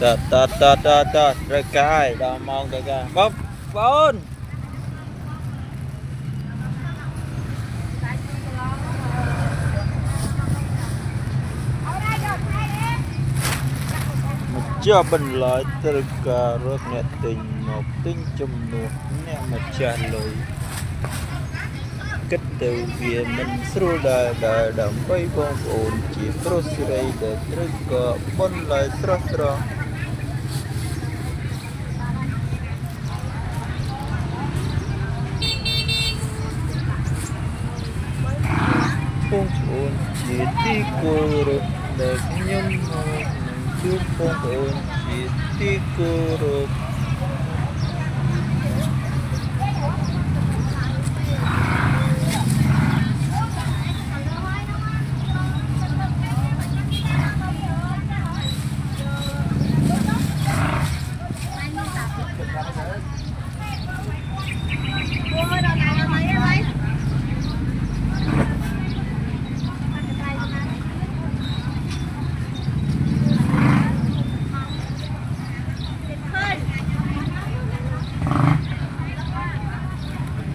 តត្រូវកាយដល់ម៉ោងត្រូវការបងជាបន្លាយត្រូវការរកអ្នកទិញមកទិញចំនួនអ្នកម្ចាស់លុយគិតទៅវាមិនស្រួលដែរដើម្បីបងប្អូនជាប្រុសស្រីដែលត្រូវក៏បន្លាយស្រស់បងប្អូនជាទីគោរពដែលខ្ញុំមកជួបបងប្អូនជាទីគោរព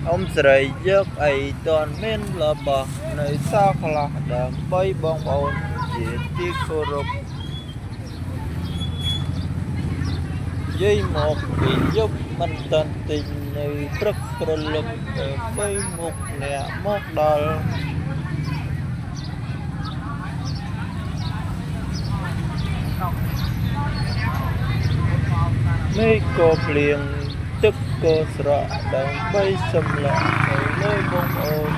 អ៊ំស្រីយកអីតនមានរបស់នៅសល់ខ្លះដើម្បីបងប្អូនជាទីគោរពយាយមកពីយប់មិនតាន់ទិញនៅព្រឹកព្រលឹមដើម្បីមុខអ្នកមកដល់មេក៏ភ្លៀងទឹកក៏ស្រក់ដើម្បីសម្លាប់នៅលើបងប្អូន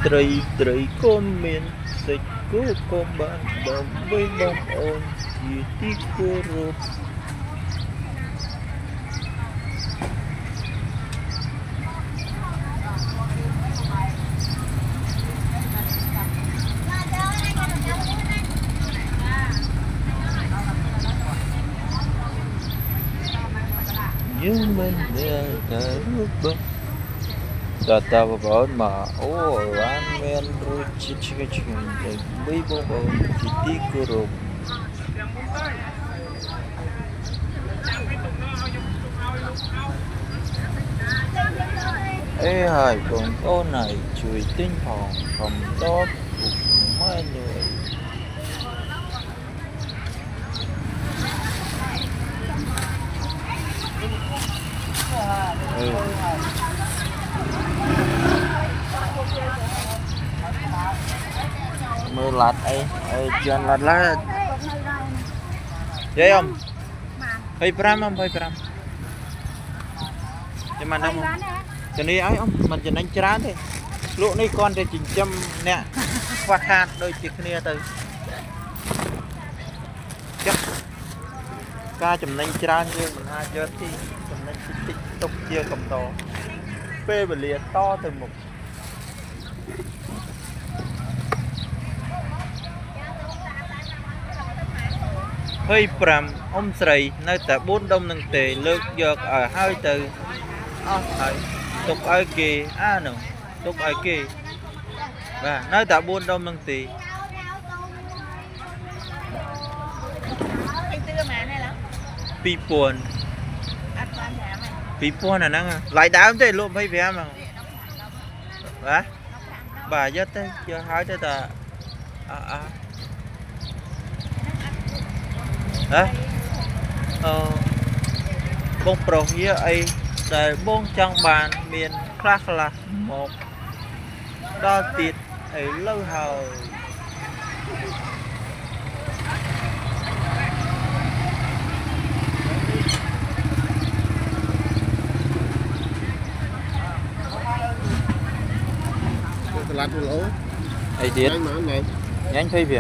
ត្រីក៏មានសេចគូក៏បានដើម្បីបងប្អូនជាទីគោរពយើងមិនដែលរបស់តាបងប្អូនមកអូអានមានរសជាតិឆ្ងាញ់ដើម្បីបងប្អូនជាទីគោរពអេហើយបងប្អូនហើយជួយទិញផងខំតបពុកម៉ែនេះមើលឡាត់អីជន់ឡាត់ឡាយាយអ៊ំ25អ៊ំ25ចាំមិនដឹងចានេះអីអ៊ំមិនចំណេញច្រើនទេលក់នេះគ្រាន់តែចិញ្ចឹមអ្នកខ្វះខាតដូចជាគ្នាទៅចាស់ការចំណេញច្រើនយើងមិនអាចយកទីចំណេញតិចទុកជាកំដរពេលវេលាតទៅមុខ25អ៊ំស្រីនៅតែ4ដុំនឹងទេលើកយកឲ្យហើយទៅអស់ហើយទុកឲ្យគេនោះទុកឲ្យគេបាទនៅតែ4ដុំនឹងទេ2000អាហ្នឹងឡាយដើមទេលក់25ហ្នឹងបាទយកទៅយកហើយទៅតាបងប្រុសវាអីដែលបងចង់បានមានខ្លះមកដល់ទៀតឥឡូវហើយសាឡាត់គីឡូអីទៀតញ៉ាំ20